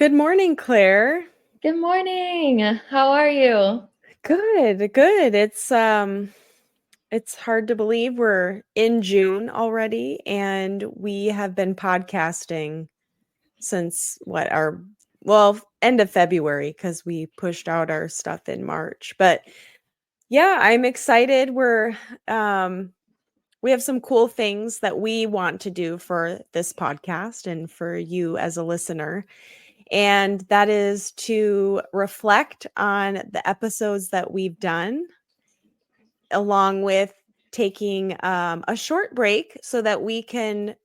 Good morning, Claire. Good morning. How are you? Good, good. It's hard to believe we're in June already and we have been podcasting since end of February because we pushed out our stuff in March. But yeah, I'm excited. We have some cool things that we want to do for this podcast and for you as a listener. And that is to reflect on the episodes that we've done, along with taking a short break so that we can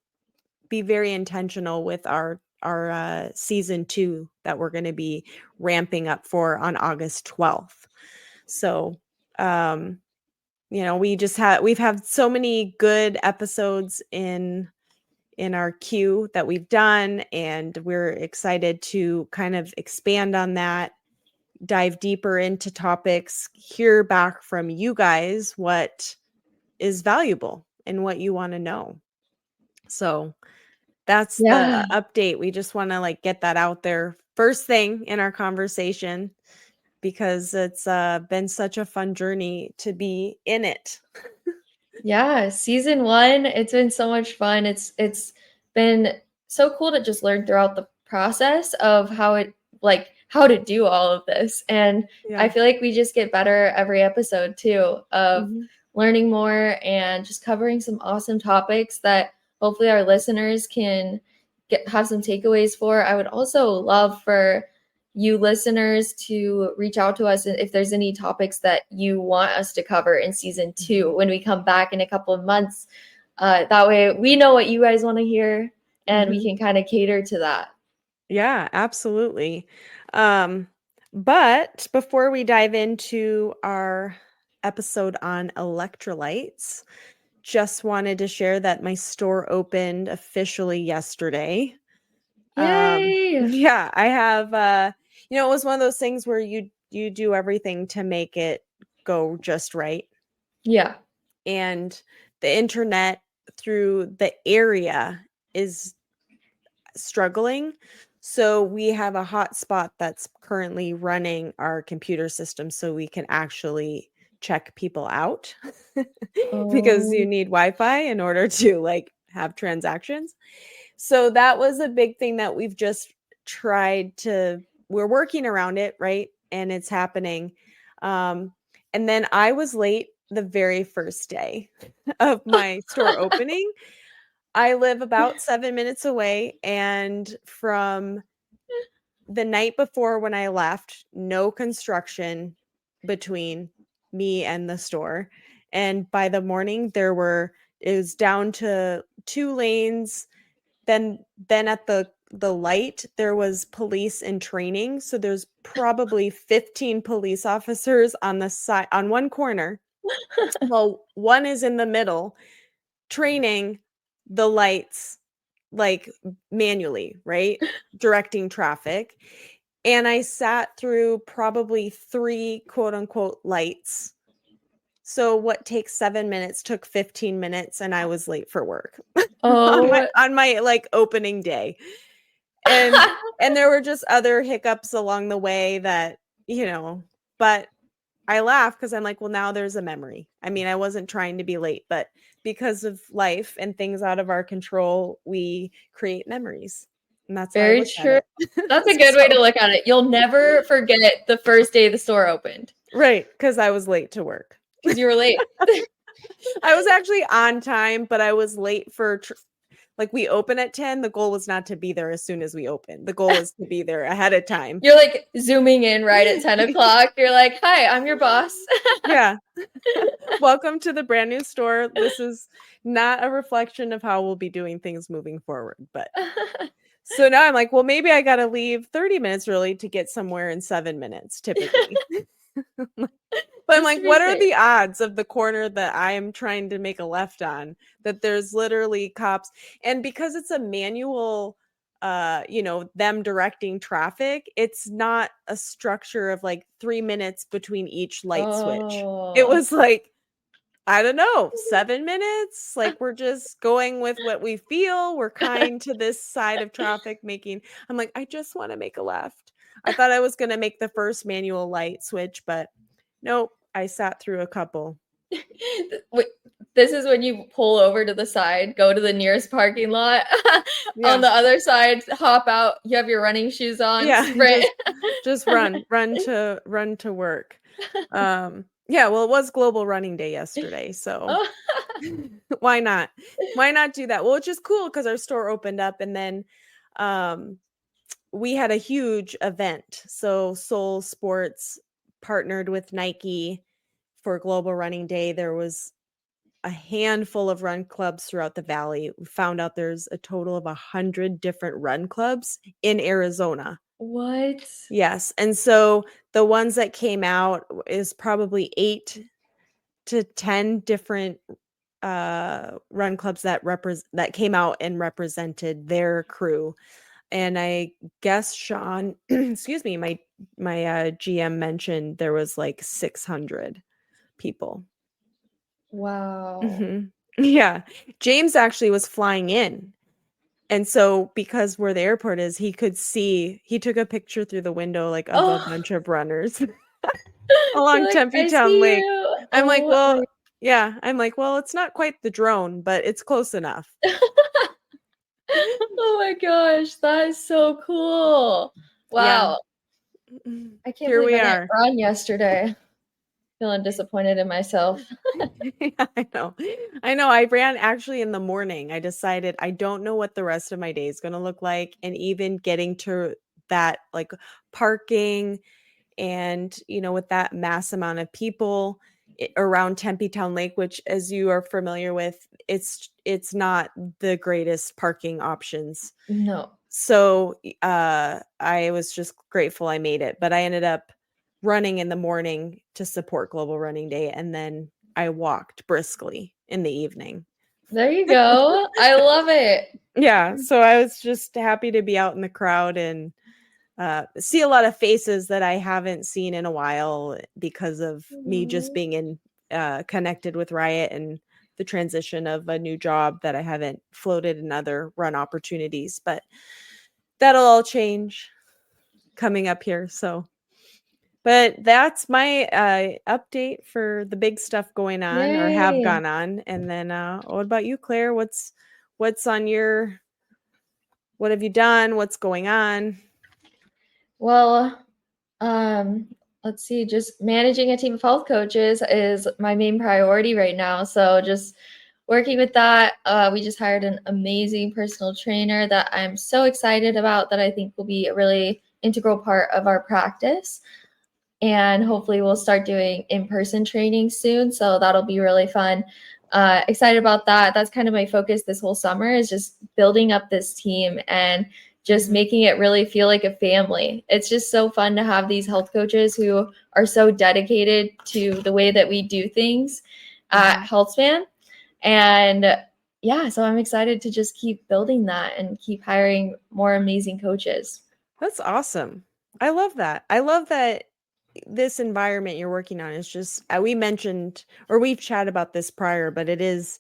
be very intentional with our season 2 that we're going to be ramping up for on August 12th. So, we've had so many good episodes in our queue that we've done, and we're excited to kind of expand on that, dive deeper into topics, hear back from you guys what is valuable and what you want to know. So that's Yeah. the update. We just want to get that out there first thing in our conversation because it's been such a fun journey to be in it. Yeah, season 1, it's been so much fun. It's been so cool to just learn throughout the process of how to do all of this. And I Yeah. feel like we just get better every episode too of Mhm. learning more and just covering some awesome topics that hopefully our listeners can have some takeaways for. I would also love for you listeners to reach out to us if there's any topics that you want us to cover in season 2 when we come back in a couple of months. That way we know what you guys want to hear and we Mhm. can kind of cater to that. Yeah, absolutely. But before we dive into our episode on electrolytes, just wanted to share that my store opened officially yesterday. Yay! Yeah, I have it was one of those things where you do everything to make it go just right. Yeah. And the internet through the area is struggling. So we have a hotspot that's currently running our computer system so we can actually check people out because you Oh, need Wi-Fi in order to have transactions. So that was a big thing that we're working around it, right? And it's happening. Um, and then I was late the very first day of my store opening. I live about 7 minutes away, and from the night before when I left, no construction between me and the store. And by the morning it was down to 2 lanes. Then at the light there was police in training, so there's probably 15 police officers on the side on one corner. Well, one is in the middle training the lights like manually, right? Directing traffic. And I sat through probably 3 quote unquote lights. So what takes 7 minutes took 15 minutes and I was late for work on my oh, opening day. And there were just other hiccups along the way that, but I laugh because I'm like, well, now there's a memory. I mean, I wasn't trying to be late, but because of life and things out of our control, we create memories. And that's how I very look at true. it. That's a good way to So, look at it. You'll never forget the first day the store opened right, because I was late to work. because you were late. I was actually on time, but I was late for we open at 10. The goal was not to be there as soon as we open. The goal is to be there ahead of time. You're like zooming in right at 10 o'clock. You're like, hi, I'm your boss. Yeah. Welcome to the brand new store. This is not a reflection of how we'll be doing things moving forward. But so now I'm like, well, maybe I got to leave 30 minutes early to get somewhere in 7 minutes typically. But I'm Just like, to be what are safe. the odds of the corner that I am trying to make a left on that there's literally cops? And because it's a manual, them directing traffic, it's not a structure of 3 minutes between each light switch. It Oh, was like I don't know, 7 minutes? Like, we're just going with what we feel. We're kind to this side of traffic making I'm like, "I just wanna make a left." I thought I was gonna make the first manual light switch, but nope, I sat through a couple. Wait, this is when you pull over to the side, go to the nearest parking lot. On Yeah. the other side, hop out. You have your running shoes on, Yeah, sprint. just run to work. Yeah, well, it was Global Running Day yesterday, so Oh, why not? Why not do that? Well, it's just cool because our store opened up and then, um, we had a huge event. So Soul Sports partnered with Nike for Global Running Day. There was a handful of run clubs throughout the valley. We found out there's a total of 100 different run clubs in Arizona. what? Yes, and so the ones that came out is probably 8 to 10 different, run clubs that came out and represented their crew, and I guess Sean excuse me, my GM mentioned there was, like, 600 people. Wow. Mhm. Yeah. James actually was flying in, and so because where the airport is, he took a picture through the window, like, of a Oh, bunch of runners you're along like, Tempe I Town see Lake. you. I'm like, Oh "Well" my. yeah, I'm like, "Well, it's not quite the drone, but it's close enough." Oh my gosh, that is so cool. Yeah. Wow. I can't Here believe we I didn't are. run yesterday. Feeling disappointed in myself. Yeah, I know. I know, I ran actually in the morning. I decided I don't know what the rest of my day is gonna look like, and even getting to that, like, parking and, with that mass amount of people around Tempe Town Lake, which, as you are familiar with, it's not the greatest parking options. No. So, I was just grateful I made it, but I ended up running in the morning to support Global Running Day, and then I walked briskly in the evening. There you go. I love it. Yeah, so I was just happy to be out in the crowd and, see a lot of faces that I haven't seen in a while because of me just Mhm. being connected with Riot and the transition of a new job that I haven't floated in other run opportunities, but that'll all change coming up here, so but that's my, update for the big stuff going on or have Yay. gone on, and then, what about you, Claire? What's on your what have you done? What's going on? Well, um, let's see, just managing a team of health coaches is my main priority right now. So just working with that. We just hired an amazing personal trainer that I'm so excited about that I think will be a really integral part of our practice. And hopefully we'll start doing in-person training soon, so that'll be really fun. Excited about that. That's kind of my focus this whole summer, is just building up this team and just Mhm, making it really feel like a family. It's just so fun to have these health coaches who are so dedicated to the way that we do things at mhm. Healthspan. And yeah, so I'm excited to just keep building that and keep hiring more amazing coaches. That's awesome. I love that. I love that this environment you're working on is just we mentioned or we've chatted about this prior, but it is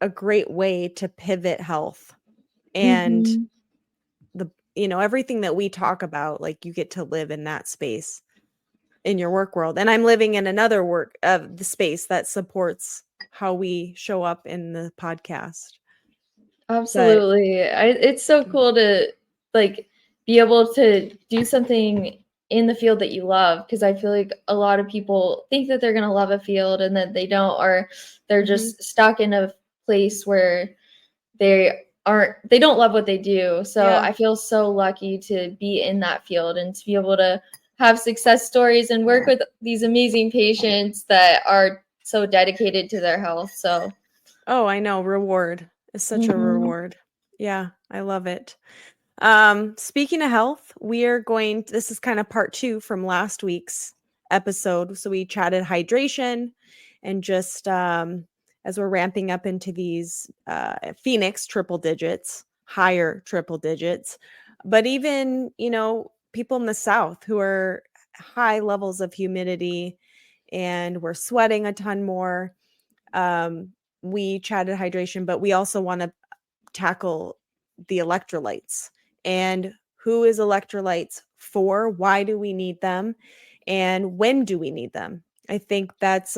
a great way to pivot health and Mhm. everything that we talk about, like, you get to live in that space in your work world, and I'm living in another work of the space that supports how we show up in the podcast. But Absolutely. It's so cool to like be able to do something in the field that you love, because I feel like a lot of people think that they're going to love a field and then they don't, or they're Mhm. just stuck in a place where they don't love what they do. So Yeah. I feel so lucky to be in that field and to be able to have success stories and work with these amazing patients that are so dedicated to their health. So, Oh, I know, reward is such a mhm. reward. Yeah, I love it. Speaking of health, this is kind of part 2 from last week's episode. So we chatted hydration and just as we're ramping up into these Phoenix triple digits, higher triple digits, but even, people in the south who are high levels of humidity and we're sweating a ton more. Um, we chatted hydration, but we also want to tackle the electrolytes and who is electrolytes for, why do we need them, and when do we need them. I think that's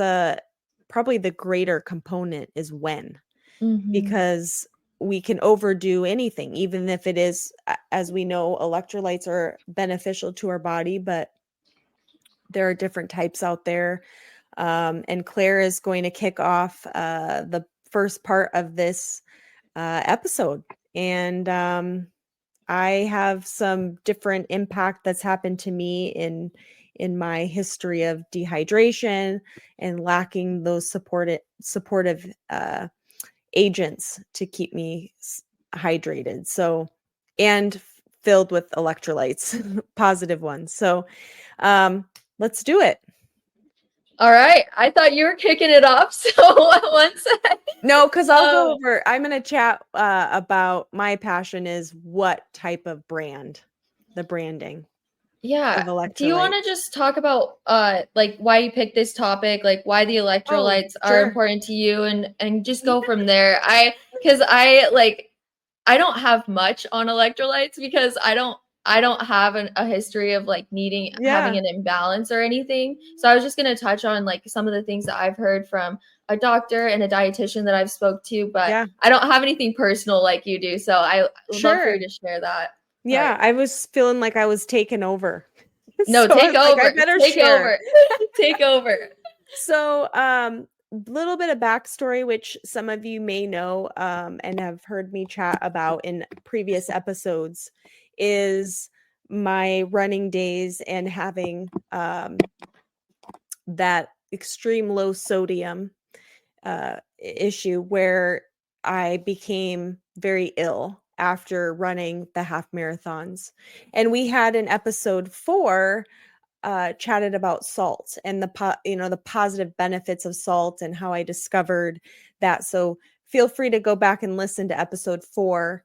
probably the greater component is when, Mm-hmm. because we can overdo anything, even if it is, as we know, electrolytes are beneficial to our body, but there are different types out there. And Claire is going to kick off the first part of this episode. And I have some different impact that's happened to me in my history of dehydration and lacking those supportive agents to keep me hydrated. So, and filled with electrolytes, positive ones. So, um, let's do it. All right. I thought you were kicking it off. So one sec. No, because I'll go Um, over. I'm going to chat about my passion is what type of brand, the branding of yeah. Do you want electrolytes. to just talk about like why you picked this topic, like why the Oh, electrolytes are sure. important to you and just Yeah. go from there. Cuz I like I don't have much on electrolytes because I don't have a history of like needing having Yeah. an imbalance or anything. So I was just going to touch on like some of the things that I've heard from a doctor and a dietitian that I've spoke to, but Yeah. I don't have anything personal like you do. So I would love for you Sure. to share that part. Yeah. I was feeling like I was taken over. No, So I take was like, I over. better Take share. over. Take over. So, little bit of backstory, which some of you may know and have heard me chat about in previous episodes, is my running days and having that extreme low sodium issue where I became very ill after running the half marathons. And we had in episode 4 chatted about salt and the positive benefits of salt and how I discovered that. So feel free to go back and listen to episode 4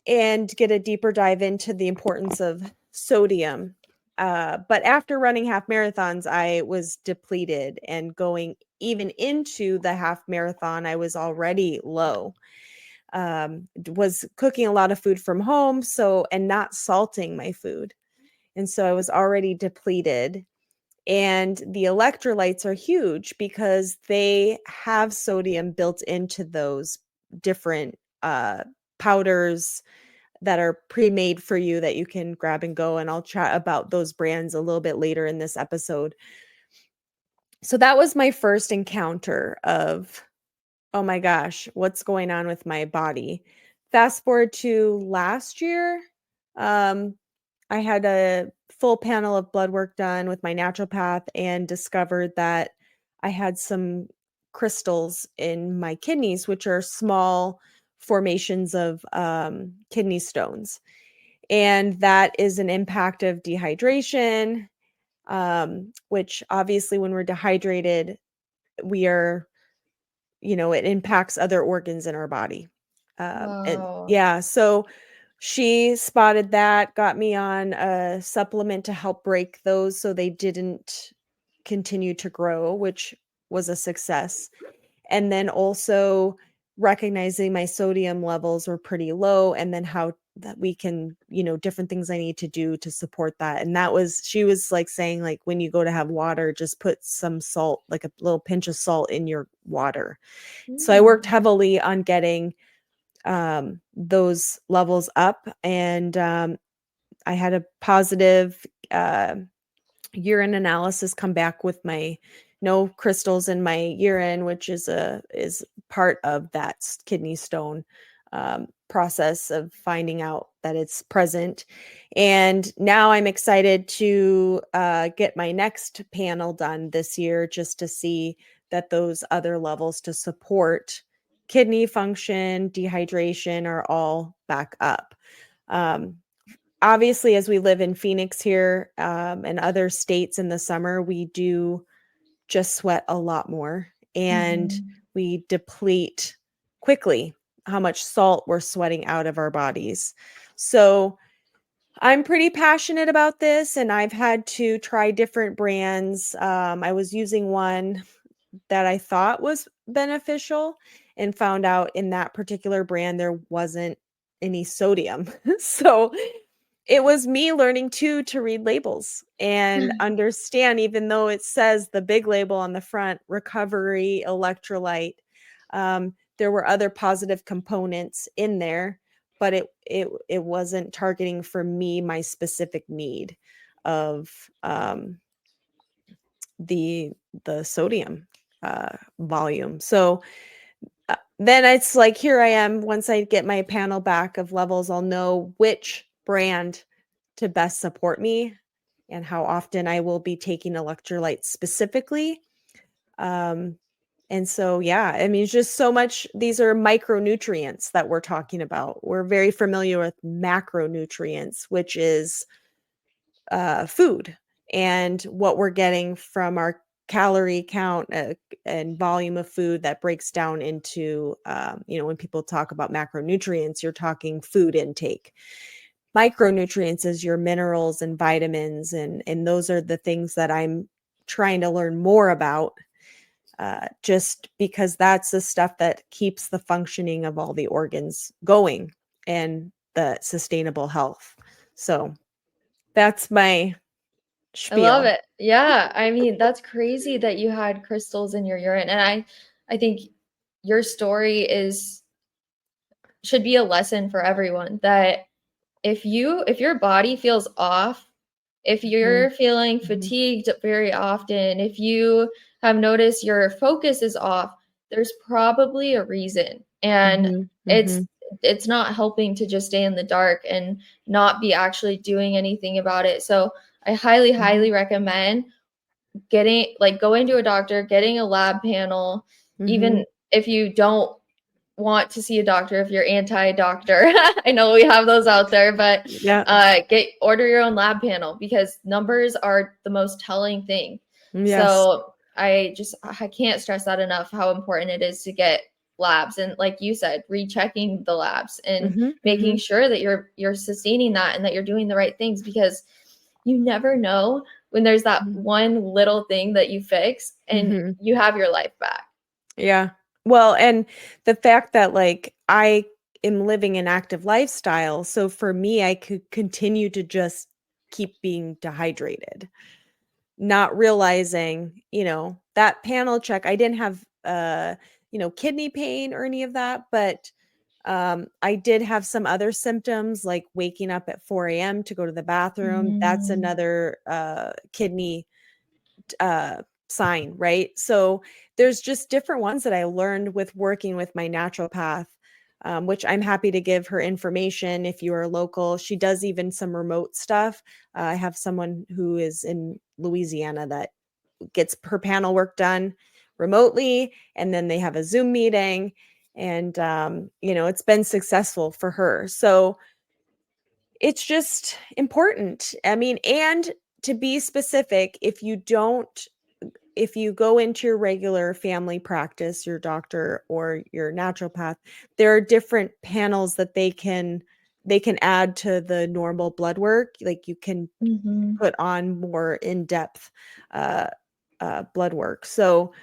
and get a deeper dive into the importance of sodium. But after running half marathons, I was depleted, and going even into the half marathon, I was already low. Was cooking a lot of food from home, and not salting my food. And so I was already depleted. And the electrolytes are huge because they have sodium built into those different powders that are pre-made for you that you can grab and go. And I'll chat about those brands a little bit later in this episode. So that was my first encounter of, oh my gosh, what's going on with my body? Fast forward to last year. Um, I had a full panel of blood work done with my naturopath and discovered that I had some crystals in my kidneys, which are small formations of kidney stones. And that is an impact of dehydration, which obviously, when we're dehydrated, we are, it impacts other organs in our body. And Wow. yeah, so she spotted that, got me on a supplement to help break those so they didn't continue to grow, which was a success. And then also recognizing my sodium levels were pretty low, and then how that we can, different things I need to do to support that. And she was like saying, like, when you go to have water, just put some salt, like a little pinch of salt in your water. So I worked Mm. heavily on getting those levels up, and I had a positive urine analysis come back with my no crystals in my urine, which is part of that kidney stone process of finding out that it's present. And now I'm excited to get my next panel done this year, just to see that those other levels to support kidney function, dehydration are all back up. Um, Obviously, as we live in Phoenix here, and other states in the summer, we do just sweat a lot more, and Mhm. we deplete quickly how much salt we're sweating out of our bodies. So I'm pretty passionate about this, and I've had to try different brands. I was using one that I thought was beneficial, and found out in that particular brand there wasn't any sodium. So it was me learning too to read labels and understand, even though it says the big label on the front, recovery electrolyte, there were other positive components in there, but it wasn't targeting for me my specific need of the sodium volume. So then it's like, here I am. Once I get my panel back of levels, I'll know which brand to best support me and how often I will be taking electrolytes specifically. And so, yeah, I mean, it's just so much. These are micronutrients that we're talking about. We're very familiar with macronutrients, which is food and what we're getting from our calorie count and volume of food that breaks down into, when people talk about macronutrients, you're talking food intake. Micronutrients is your minerals and vitamins, and those are the things that I'm trying to learn more about, just because that's the stuff that keeps the functioning of all the organs going and the sustainable health. So that's my I love spiel. it. Yeah, I mean, that's crazy that you had crystals in your urine. And I think your story is should be a lesson for everyone that if your body feels off, if Mhm, you're feeling mhm, fatigued very often, if you have noticed your focus is off, there's probably a reason. And mhm, it's mhm, it's not helping to just stay in the dark and not be actually doing anything about it. So I highly, mhm, highly recommend going to a doctor, getting a lab panel, mhm. even if you don't want to see a doctor, if you're anti-doctor. I know we have those out there, but Yeah. order your own lab panel because numbers are the most telling thing. Yes. So I can't stress that enough how important it is to get labs and like you said, rechecking the labs and Mhm, making mhm, sure that you're sustaining that and that you're doing the right things because you never know when there's that mhm, one little thing that you fix and mhm. you have your life back. Yeah. Well, and the fact that, like, I am living an active lifestyle, so for me, I could continue to just keep being dehydrated, not realizing, that panel check, I didn't have, kidney pain or any of that, but, I did have some other symptoms, like waking up at 4 AM to go to the bathroom. That's Mm, another, kidney uh sign, right? So there's just different ones that I learned with working with my naturopath, which I'm happy to give her information if you are local. She does even some remote stuff. I have someone who is in Louisiana that gets her panel work done remotely, and then they have a Zoom meeting, and it's been successful for her. So it's just important. I mean, and to be specific, if you go into your regular family practice, your doctor or your naturopath, there are different panels that they can add to the normal blood work. Like, you can mhm. put on more in-depth uh, blood work. So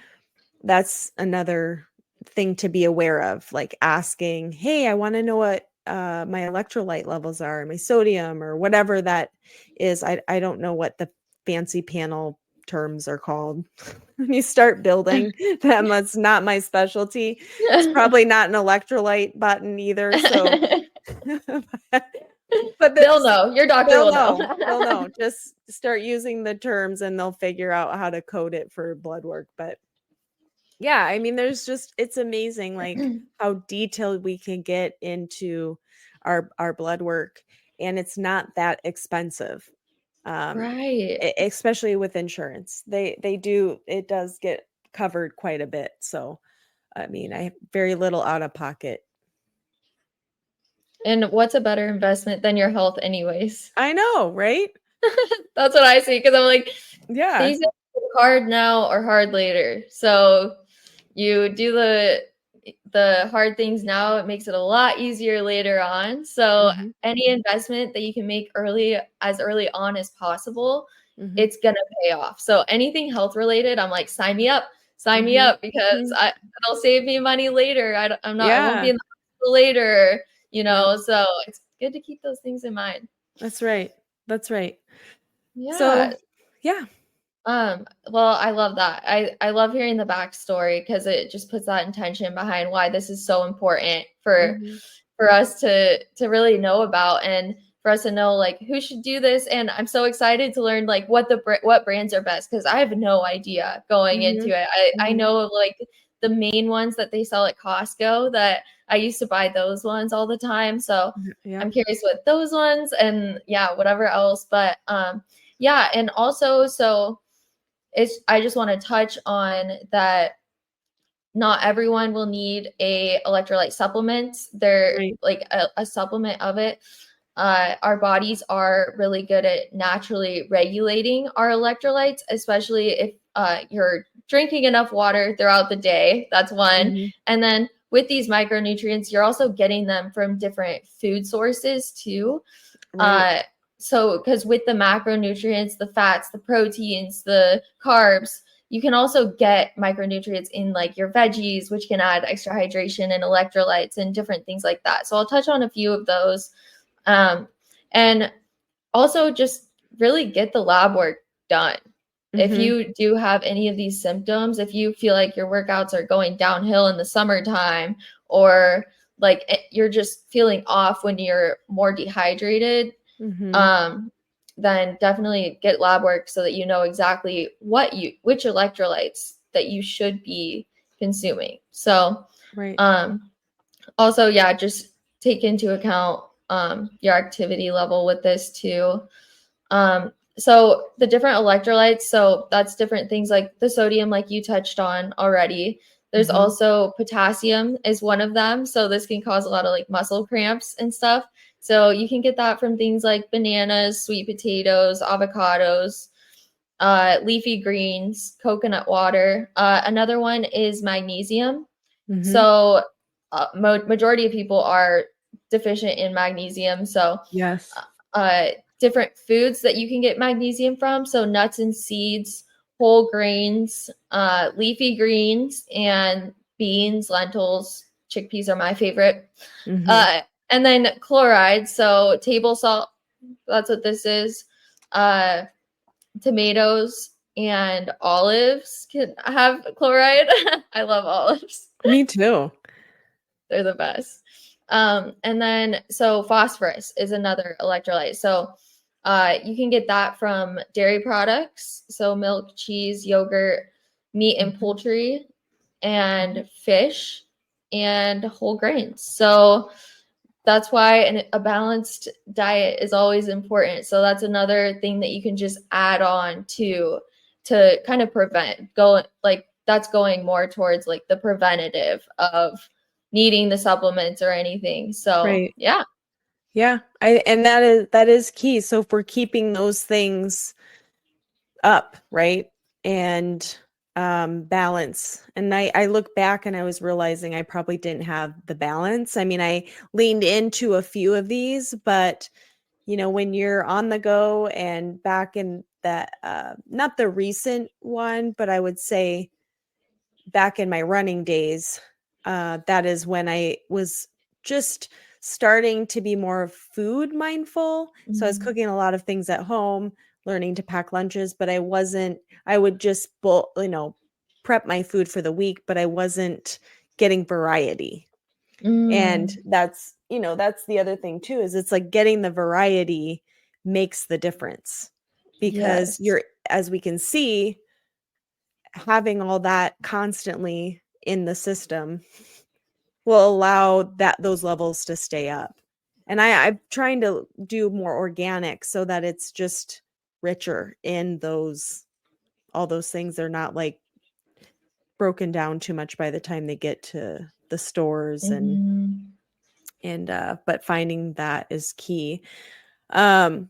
that's another thing to be aware of, like asking, hey, I want to know what my electrolyte levels are, my sodium, or whatever that is. I don't know what the fancy panel terms are called. When you start building them, that's not my specialty. It's probably not an electrolyte button either. So, but They'll this, know. Your doctor they'll will know. know. They'll know. Just start using the terms and they'll figure out how to code it for blood work. But yeah, I mean, it's amazing, like, how detailed we can get into our blood work, and it's not that expensive. Um, Right. especially with insurance. It does get covered quite a bit. So, I mean, I have very little out of pocket. And what's a better investment than your health anyways? I know, right? That's what I see because I'm like, Yeah. things that are hard now or hard later. So you do the hard things now, it makes it a lot easier later on. So Mhm. any investment that you can make early on as possible, Mhm. it's gonna pay off. So anything health related, I'm like, sign me up. sign me Mhm. up because Mhm. it'll save me money later. I won't be Yeah. in the hospital later, Yep. so it's good to keep those things in mind. That's right. That's right. Yeah. So, yeah. Well, I love that. I love hearing the backstory because it just puts that intention behind why this is so important Mhm. for us to really know about and for us to know like who should do this. And I'm so excited to learn like what brands are best because I have no idea going into Mhm. it. I Mhm. know like the main ones that they sell at Costco that I used to buy those ones all the time. So I'm Yep. curious what those ones and yeah, whatever else. But yeah, and also so it's I just want to touch on that not everyone will need a electrolyte supplement. They're Right. like a supplement of it. Our bodies are really good at naturally regulating our electrolytes, especially if you're drinking enough water throughout the day. That's one. Mhm. And then with these micronutrients, you're also getting them from different food sources too. Right. Uh, so, because with the macronutrients, the fats, the proteins, the carbs, you can also get micronutrients in like your veggies, which can add extra hydration and electrolytes and different things like that. So, I'll touch on a few of those. Um, and also just really get the lab work done. If Mhm. you do have any of these symptoms, if you feel like your workouts are going downhill in the summertime or like you're just feeling off when you're more dehydrated, Mhm. um, then definitely get lab work so that you know exactly which electrolytes that you should be consuming. So Right. um, also, yeah, just take into account your activity level with this too. So the different electrolytes, so that's different things like the sodium, like you touched on already. There's Mhm. also potassium is one of them. So this can cause a lot of like muscle cramps and stuff. So you can get that from things like bananas, sweet potatoes, avocados, leafy greens, coconut water. Another one is magnesium. Mhm. So majority of people are deficient in magnesium. So Yes. uh, different foods that you can get magnesium from. So nuts and seeds, whole grains, leafy greens, and beans, lentils, chickpeas are my favorite. Mhm. Uh, and then chloride. So table salt. That's what this is. Uh, tomatoes and olives can have chloride. I love olives. Me too. They're the best. And then, so phosphorus is another electrolyte. So you can get that from dairy products. So milk, cheese, yogurt, meat and Mhm. poultry, Mhm. and fish and whole grains. So that's why a balanced diet is always important. So that's another thing that you can just add on to kind of prevent going like that's going more towards like the preventative of needing the supplements or anything. So Right. yeah. Yeah. And that is key. So if we're keeping those things up, right? And balance. And I look back and I was realizing I probably didn't have the balance. I mean, I leaned into a few of these, but when you're on the go and back in that not the recent one, but I would say back in my running days, that is when I was just starting to be more food mindful. So I was Mhm. cooking a lot of things at home, learning to pack lunches, but I would just, prep my food for the week, but I wasn't getting variety. And Mm, that's the other thing too, is it's like getting the variety makes the difference because yes. as we can see, having all that constantly in the system will allow those levels to stay up. And I'm trying to do more organic so that it's just richer in all those things. They're not like broken down too much by the time they get to the stores Mhm. and but finding that is key. Um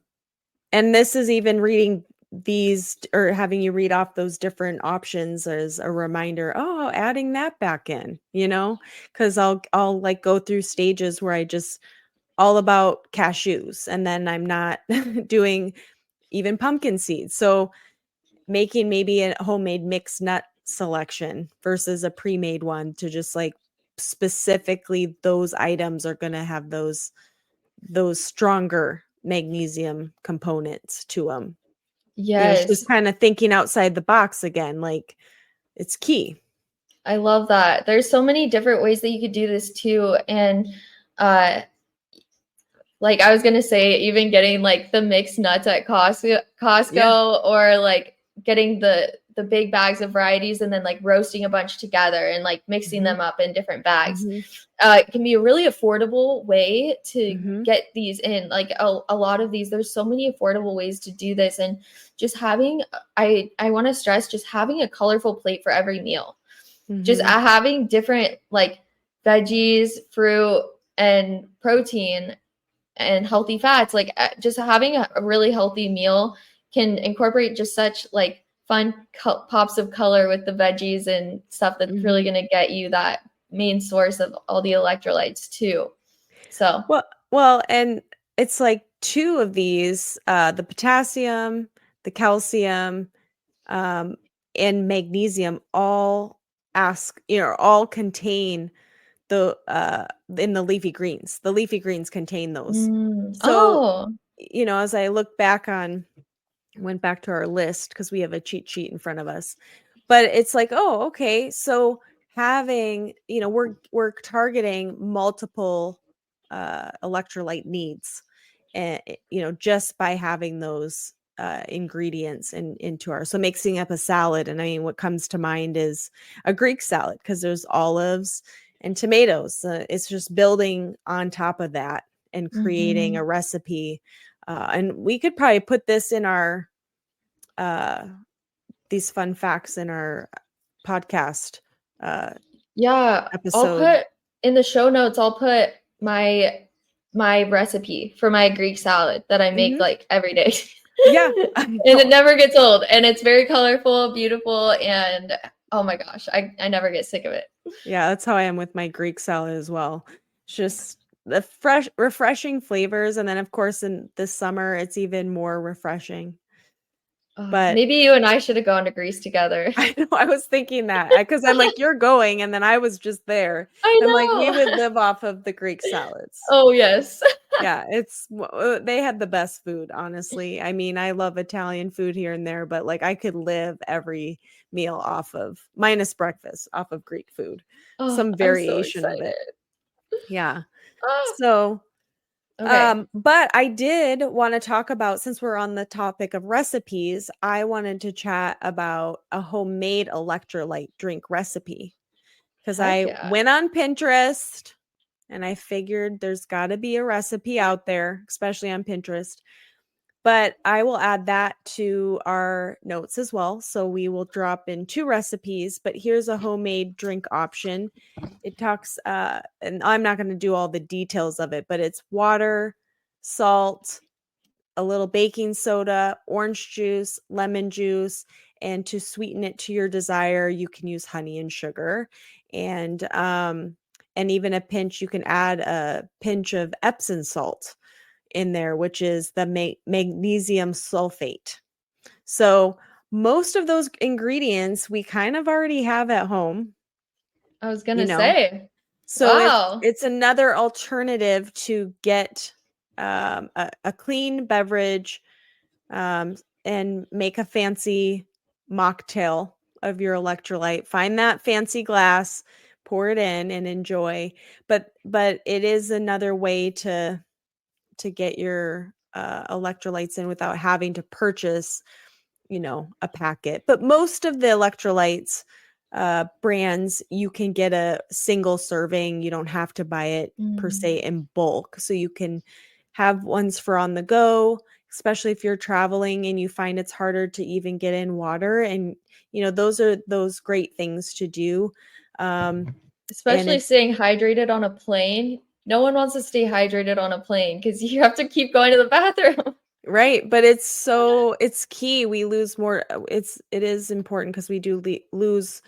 And this is even reading these or having you read off those different options as a reminder, oh, adding that back in, because I'll like go through stages where I just all about cashews and then I'm not doing even pumpkin seeds. So making maybe a homemade mixed nut selection versus a pre-made one to just like specifically those items are going to have those stronger magnesium components to them. Yes, Just kind of thinking outside the box again, like it's key. I love that. There's so many different ways that you could do this too. And uh like I was gonna say, even getting like the mixed nuts at Yeah. Costco, or like getting the big bags of varieties and then like roasting a bunch together and like mixing Hmm. them up in different bags. Hmm. It can be a really affordable way to Hmm. get these in. Like a lot of these, there's so many affordable ways to do this, and just having, I want to stress, just having a colorful plate for every meal, just Hmm. having different like veggies, fruit, and protein and healthy fats, like just having a really healthy meal can incorporate just such like fun pops of color with the veggies and stuff that's really Hmm. going to get you that main source of all the electrolytes too. So Well, and it's like two of these, the potassium, the calcium, um, and magnesium all contain in the leafy greens. The leafy greens contain those. So, oh, as I look back on went back to our list because we have a cheat sheet in front of us. But it's like, oh, okay. So having, we're targeting multiple electrolyte needs, and just by having those ingredients into our, so mixing up a salad. And I mean, what comes to mind is a Greek salad because there's olives and tomatoes. It's just building on top of that and creating mm-hmm. a recipe. And we could probably put this in our uh, these fun facts in our podcast uh, Yeah, I'll episode. put in the show notes, I'll put my recipe for my Greek salad that I make Hmm. like every day. Yeah, I And it know. never gets old, and it's very colorful, beautiful, and oh my gosh, I never get sick of it. Yeah, that's how I am with my Greek salad as well. It's just the refreshing flavors, and then of course in the summer it's even more refreshing. But Maybe you and I should have gone to Greece together. I know I was thinking that because I'm like, you're going, and then I was just there. I I'm like, we would know. live off of the Greek salads. Oh yes. Yeah, they had the best food, honestly. I mean, I love Italian food here and there, but like I could live every meal off of, minus breakfast, off of Greek food. Oh, Some I'm so variation of it. excited. Yeah. Oh, So, okay. but I did want to talk about, since we're on the topic of recipes, I wanted to chat about a homemade electrolyte drink recipe because Heck I yeah. went on Pinterest and I figured there's got to be a recipe out there, especially on Pinterest. But I will add that to our notes as well. So we will drop in two recipes, but here's a homemade drink option. It talks, and I'm not going to do all the details of it, but it's water, salt, a little baking soda, orange juice, lemon juice, and to sweeten it to your desire, you can use honey and sugar. And even a pinch, you can add a pinch of Epsom salt in there, which is the magnesium sulfate. So most of those ingredients we kind of already have at home, I was you gonna know. say. So it's Wow. it's another alternative to get a clean beverage, um, and make a fancy mocktail of your electrolyte. Find that fancy glass, pour it in, and enjoy. But it is another way to get your electrolytes in without having to purchase, a packet. But most of the electrolytes brands, you can get a single serving. You don't have to buy it per Mm. se in bulk. So you can have ones for on the go, especially if you're traveling and you find it's harder to even get in water. And, those are those great things to do. And Especially it's staying hydrated on a plane. No one wants to stay hydrated on a plane because you have to keep going to the bathroom. right, but it's key. We lose more. It is important because we do lose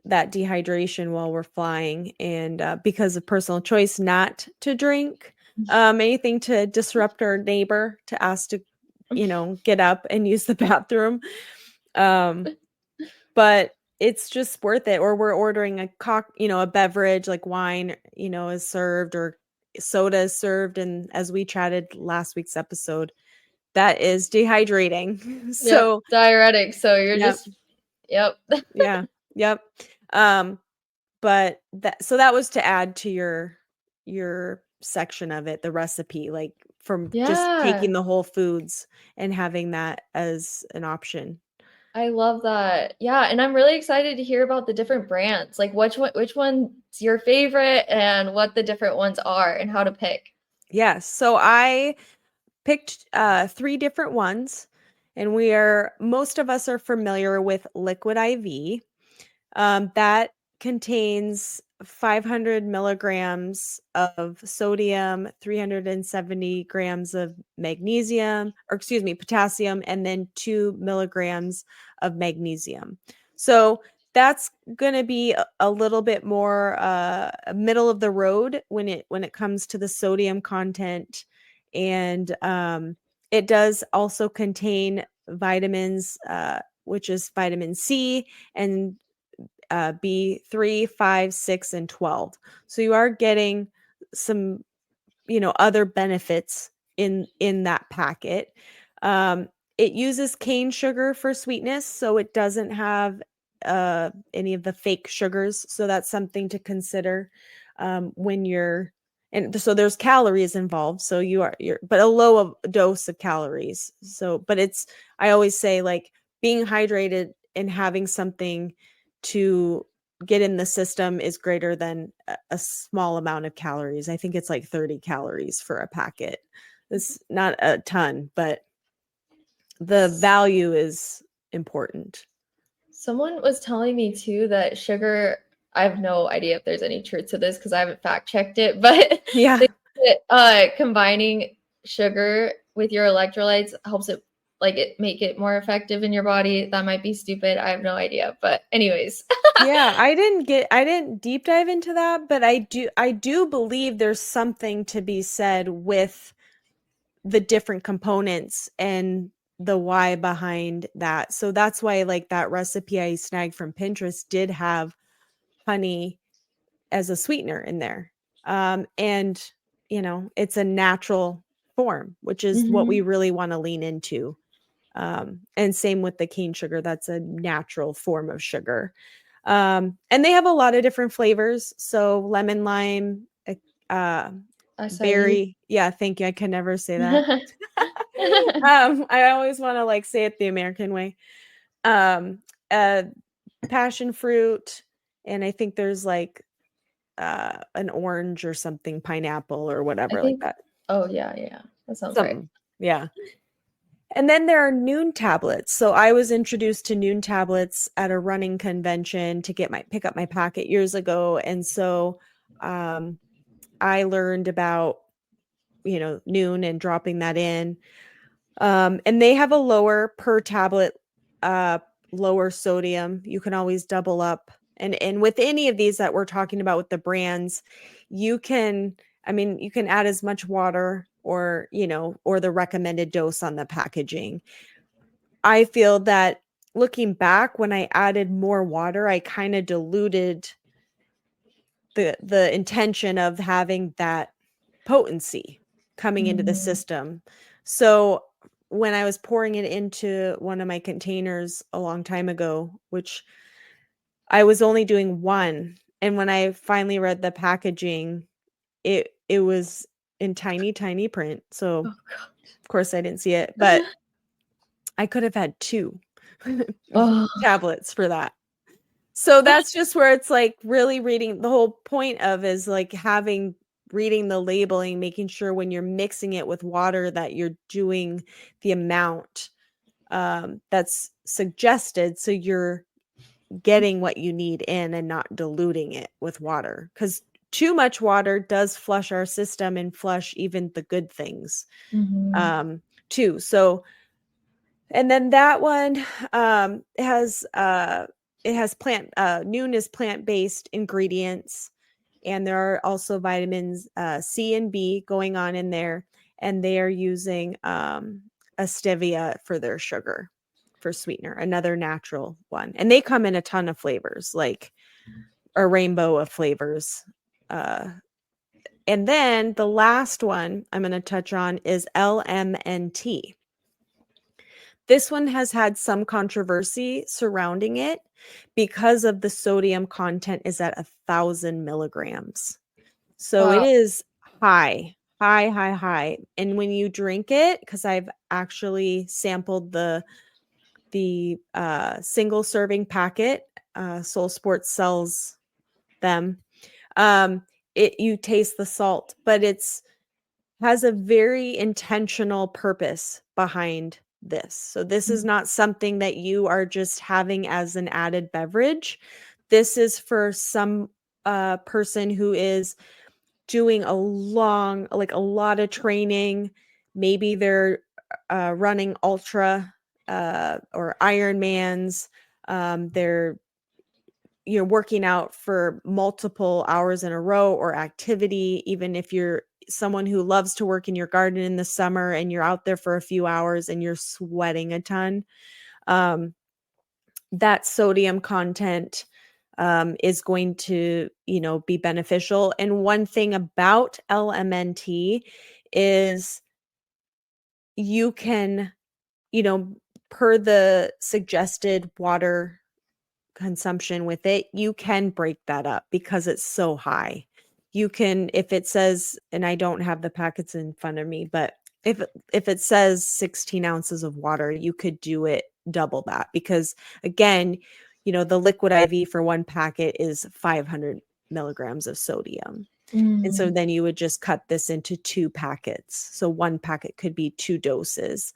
that dehydration while we're flying, and because of personal choice not to drink anything to disrupt our neighbor to ask to get up and use the bathroom. um but it's just worth it. Or we're ordering a beverage like wine, is served, or soda is served. And as we chatted last week's episode, that is dehydrating. Yep, So, diuretic. So you're yep, just, yep. yeah, yep. Um, but that was to add to your section of it, the recipe, like from just Yeah, taking the whole foods and having that as an option. I love that. Yeah, and I'm really excited to hear about the different brands. Like which one's your favorite and what the different ones are and how to pick. Yes. So I picked three different ones, and most of us are familiar with Liquid IV. That contains 500 milligrams of sodium, 370 grams of magnesium, or excuse me, potassium, and then 2 milligrams of magnesium. So that's going to be a little bit more middle of the road when it comes to the sodium content, and it does also contain vitamins, which is vitamin C and B3, 5, 6, and 12. So you are getting some, other benefits in that packet. Um, it uses cane sugar for sweetness, so it doesn't have any of the fake sugars. So that's something to consider when you're and so there's calories involved. So but a low dose of calories. So, but I always say, like, being hydrated and having something to get in the system is greater than a small amount of calories. I think it's like 30 calories for a packet. It's not a ton, but the value is important. Someone was telling me too that sugar, I have no idea if there's any truth to this because I haven't fact checked it, but Yeah. they combining sugar with your electrolytes helps it make it more effective in your body. That might be stupid. I have no idea. But anyways. Yeah, I didn't deep dive into that, but I do believe there's something to be said with the different components and the why behind that. So that's why, like, that recipe I snagged from Pinterest did have honey as a sweetener in there. And it's a natural form, which is what we Mhm. really want to lean into. And same with the cane sugar, that's a natural form of sugar. And they have a lot of different flavors. So lemon, lime, uh, Acai. berry. Yeah, thank you. I can never say that. I always want to, like, say it the American way. Um, uh, Passion fruit, and I think there's like an orange or something, pineapple or I whatever like think, that. oh yeah, yeah. That sounds right. Something. Yeah. And then there are Noon tablets. So I was introduced to Noon tablets at a running convention to pick up my packet years ago. And so um, I learned about, Noon and dropping that in. And they have a lower per tablet, uh, lower sodium. You can always double up. And with any of these that we're talking about with the brands, you can, I mean, you can add as much water, or the recommended dose on the packaging. I feel that looking back, when I added more water, I kind of diluted the intention of having that potency coming into the Mm. system. So when I was pouring it into one of my containers a long time ago, which I was only doing one, and when I finally read the packaging, it was in tiny, tiny print. So Oh god. of course I didn't see it, but I could have had two Oh. tablets for that. So that's just where it's like really reading, the whole point of is like reading the labeling, making sure when you're mixing it with water that you're doing the amount that's suggested, so you're getting what you need in and not diluting it with water, because too much water does flush our system and flush even the good things Mhm. um too. So, and then that one it has Noon is plant-based ingredients, and there are also vitamins C and B going on in there, and they are using a stevia for their sugar. for sweetener, another natural one. And they come in a ton of flavors, like a rainbow of flavors. And then the last one I'm going to touch on is LMNT. This one has had some controversy surrounding it because of the sodium content is at 1,000 milligrams. So it Wow. is high, high, high, high. And when you drink it, because I've actually sampled the single serving packet, Soul Sports sells them. You taste the salt, but it's has a very intentional purpose behind this. So this is not something that you are just having as an added beverage. This is for some person who is doing a lot of training. Maybe they're running ultra or Ironmans. They're working out for multiple hours in a row or activity. Even if you're someone who loves to work in your garden in the summer and you're out there for a few hours and you're sweating a ton, that sodium content is going to, be beneficial. And one thing about LMNT is you can, per the suggested water consumption with it, you can break that up because it's so high. You can, if it says, and I don't have the packets in front of me, but if it says 16 ounces of water, you could do it double that because again, the liquid IV for one packet is 500 milligrams of sodium. And so then you would just cut this into 2 packets. So one packet could be 2 doses.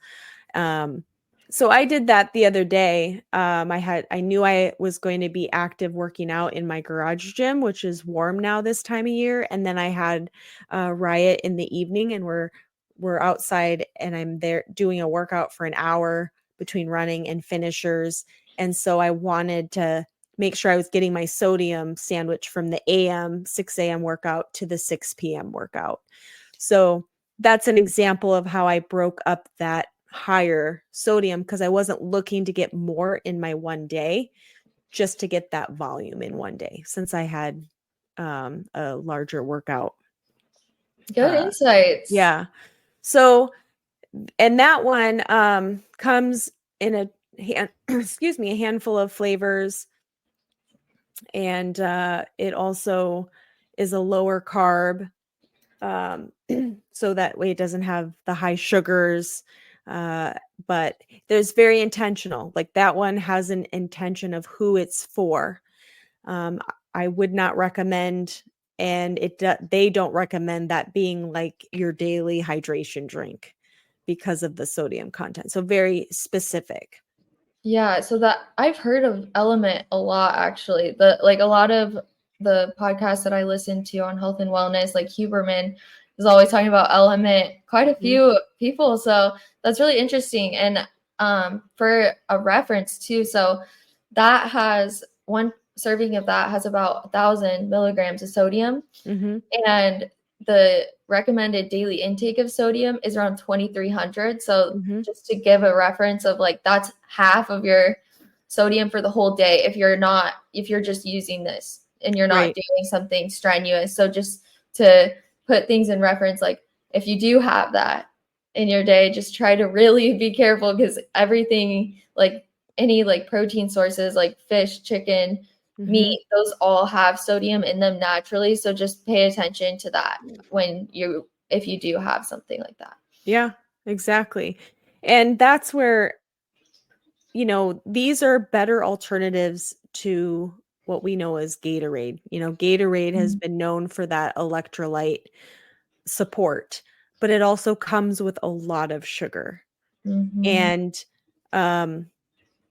So I did that the other day. I knew I was going to be active working out in my garage gym, which is warm now this time of year. And then I had a riot in the evening and we're outside and I'm there doing a workout for an hour between running and finishers. And so I wanted to make sure I was getting my sodium sandwich from the 6 a.m. workout to the 6 p.m. workout. So that's an example of how I broke up that higher sodium because I wasn't looking to get more in my one day, just to get that volume in one day since I had a larger workout. Good insights. Yeah. So, and that one comes in excuse me, a handful of flavors. And it also is a lower carb. So that way it doesn't have the high sugars. But there's very intentional. Like that one has an intention of who it's for. I would not recommend, and they don't recommend that being like your daily hydration drink because of the sodium content. So very specific. Yeah, so that I've heard of Element a lot actually. A lot of the podcasts that I listen to on health and wellness, like Huberman is always talking about Element, quite a Mhm. few people. So that's really interesting. And for a reference too, so that has one serving of that has about 1,000 milligrams of sodium. Mhm. And the recommended daily intake of sodium is around 2,300. So Mhm. just to give a reference of like that's half of your sodium for the whole day if you're just using this and you're not Right. doing something strenuous. So just to put things in reference, like if you do have that in your day, just try to really be careful because everything like any like protein sources like fish, chicken, Mhm. meat, those all have sodium in them naturally. So just pay attention to that if you do have something like that. Yeah, exactly. And that's where, these are better alternatives to what we know as Gatorade. Gatorade has been known for that electrolyte support, but it also comes with a lot of sugar. Mm-hmm. And, um,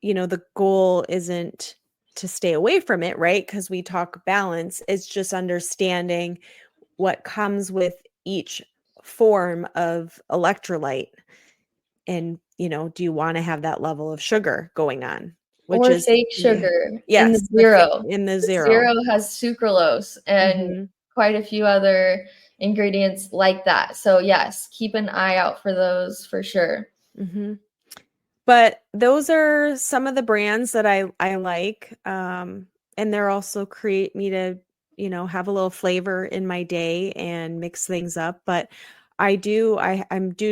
the goal isn't to stay away from it, right? Because we talk balance. It's just understanding what comes with each form of electrolyte. And, do you want to have that level of sugar going on? Which Or is, fake yeah, sugar in the yes, zero. in the The zero. zero has sucralose and Mhm, quite a few other ingredients like that. So yes, keep an eye out for those for sure. mhm. But those are some of the brands that I like, and they're also create me to, have a little flavor in my day and mix things up, but I'm due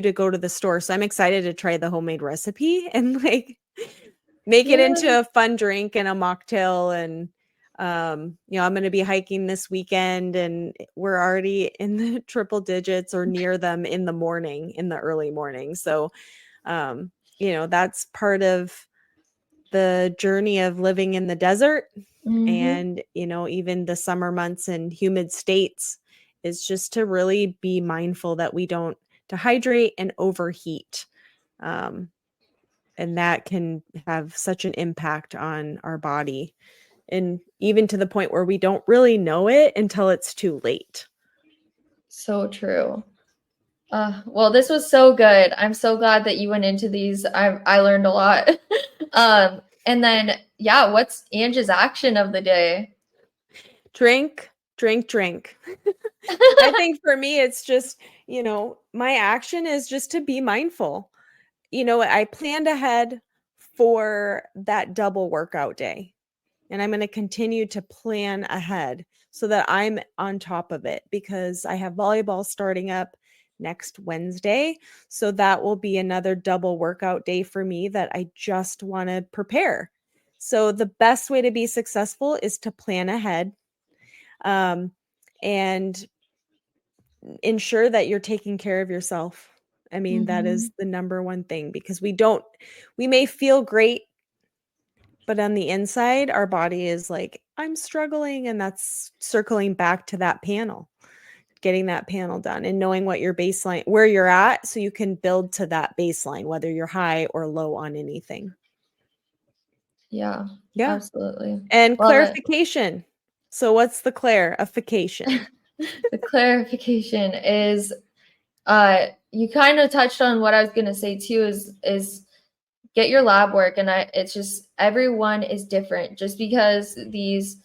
to go to the store, so I'm excited to try the homemade recipe and, like, make it Yeah. into a fun drink and a mocktail, and, I'm gonna be hiking this weekend, and we're already in the triple digits or near them in the early morning, so, that's part of the journey of living in the desert, Hmm. and, even the summer months and humid states is just to really be mindful that we don't dehydrate and overheat. Um, and that can have such an impact on our body, and even to the point where we don't really know it until it's too late. So true. Well, this was so good. I'm so glad that you went into these. I learned a lot. And then yeah, what's Angie's action of the day? Drink, drink, drink. I think for me, it's just, my action is just to be mindful. I planned ahead for that double workout day, and I'm going to continue to plan ahead so that I'm on top of it, because I have volleyball starting up next Wednesday. So that will be another double workout day for me that I just want to prepare. So the best way to be successful is to plan ahead, um, and ensure that you're taking care of yourself. I mean, that is Hmm. the number one thing, because we may feel great, but on the inside, our body is like, I'm struggling. And that's circling back to that panel, getting that panel done and knowing what your baseline, where you're at, so you can build to that baseline, whether you're high or low on anything. Yeah, Yeah. absolutely. And Love it. clarification. So what's the clarification? The clarification is you kind of touched on what I was going to say too, is get your lab work. And it's just everyone is different. Just because these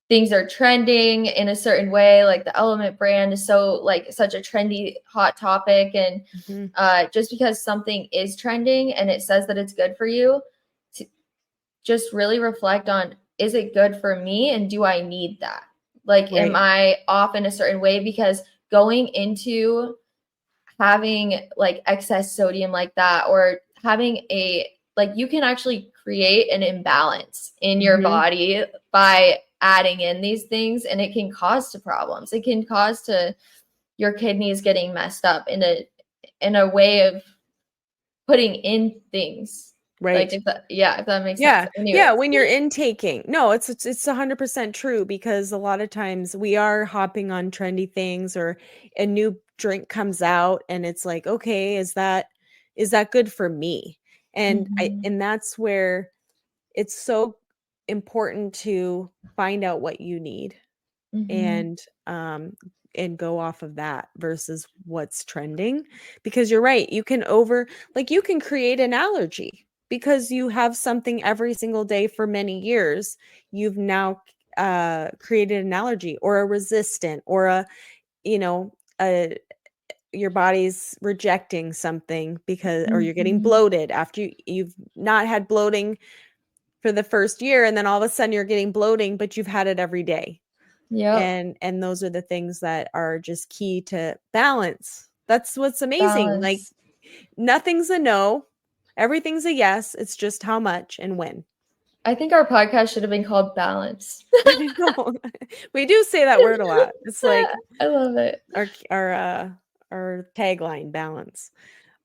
things are trending in a certain way, like the Element brand is so like such a trendy hot topic, and Mhm. just because something is trending and it says that it's good for you, to just really reflect on, is it good for me and do I need that? Like, am Right. I off in a certain way? Because going into having like excess sodium like that, or having a like, you can actually create an imbalance in your Mhm. body by adding in these things, and it can cause to problems. It can cause to your kidneys getting messed up in a way of putting in things. Like, Right. if that makes sense. Yeah. Yeah, Anyways. when you're intaking. No, it's 100% true, because a lot of times we are hopping on trendy things, or a new drink comes out and it's like, "Okay, is that good for me?" Mhm. And that's where it's so important to find out what you need, Mhm. and um and go off of that versus what's trending, because you're right, you can create an allergy because you have something every single day for many years. You've now created an allergy or a resistant, or you know a your body's rejecting something, because, or you're getting Mhm. bloated after you've not had bloating for the first year, and then all of a sudden you're getting bloating, but you've had it every day. Yep. And those are the things that are just key to balance. That's what's amazing. Like, Balance. nothing's a no, everything's a yes. It's just how much and when. I think our podcast should have been called Balance. I know. We do say that word a lot. It's like I love it. our our tagline, balance.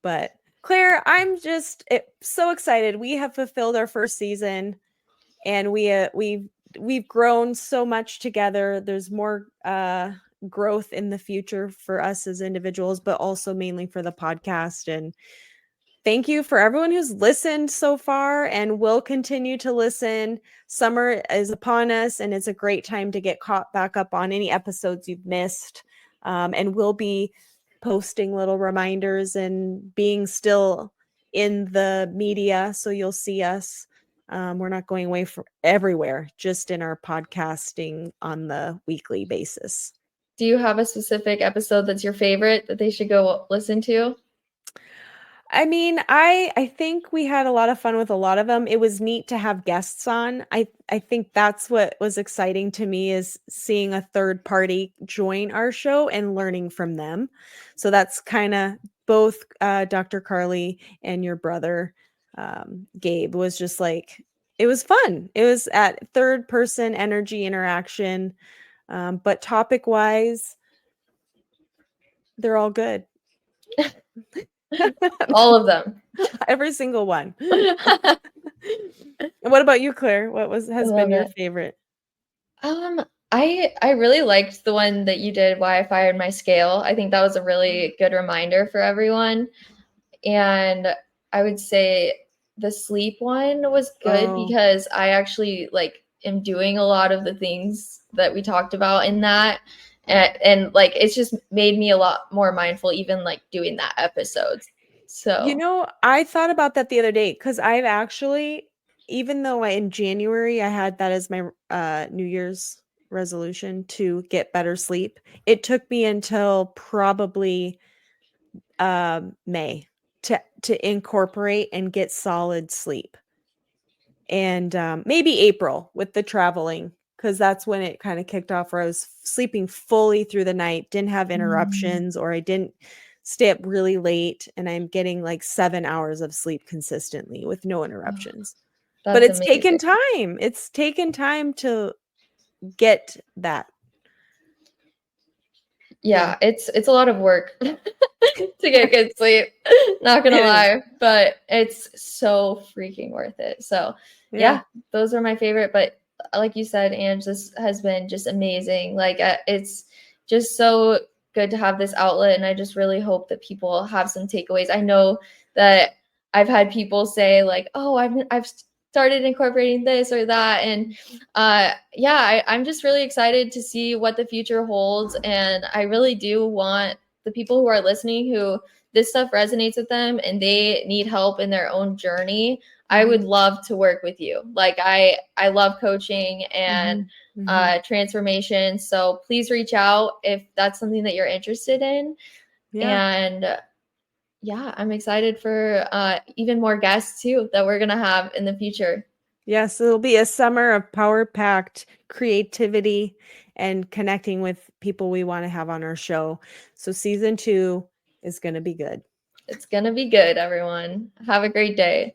But Claire, I'm just so excited. We have fulfilled our first season, and we've grown so much together. There's more growth in the future for us as individuals, but also mainly for the podcast. And thank you for everyone who's listened so far and will continue to listen. Summer is upon us, and it's a great time to get caught back up on any episodes you've missed. And we'll be posting little reminders and being still in the media, so you'll see us. We're not going away from everywhere, just in our podcasting on the weekly basis. Do you have a specific episode that's your favorite that they should go listen to? I mean, I think we had a lot of fun with a lot of them. It was neat to have guests on. I think that's what was exciting to me is seeing a third party join our show and learning from them. So that's kind of both Dr. Carly and your brother Gabe was just like it was fun. It was at third person energy interaction, but topic wise, they're all good. All of them. Every single one. I And what about you, Claire? What has been love your it. favorite? Um, I really liked the one that you did, Why I Fired My Scale. I think that was a really good reminder for everyone. And I would say the sleep one was good Oh, because I actually like am doing a lot of the things that we talked about in that. And like it's just made me a lot more mindful, even like doing that episode. So I thought about that the other day because I've actually, even though in January I had that as my New Year's resolution to get better sleep, it took me until probably May to incorporate and get solid sleep. And maybe April with the traveling because that's when it kind of kicked off where I was sleeping fully through the night, didn't have mm, interruptions, or I didn't stay up really late, and I'm getting like 7 hours of sleep consistently with no oh, interruptions. But that's it's taken amazing. time. It's taken time to get that. Yeah, Yeah, it's a lot of work to get good sleep. Not gonna it is. lie, but it's so freaking worth it. So, Yeah. yeah, those are my favorite. But like you said, Ange, this has been just amazing. Like, it's just so good to have this outlet, and I just really hope that people have some takeaways. I know that I've had people say like, "Oh, I've started incorporating this or that," and yeah, I'm just really excited to see what the future holds, and I really do want the people who are listening who this stuff resonates with them and they need help in their own journey. I would Mhm. love to work with you. Like I love coaching and Mhm. Mhm. transformation. So please reach out if that's something that you're interested in. Yeah. And yeah, I'm excited for even more guests too that we're gonna have in the future. Yes, it'll be a summer of power-packed creativity and connecting with people we want to have on our show. So season 2 is going to be good. It's gonna be good, everyone. Have a great day.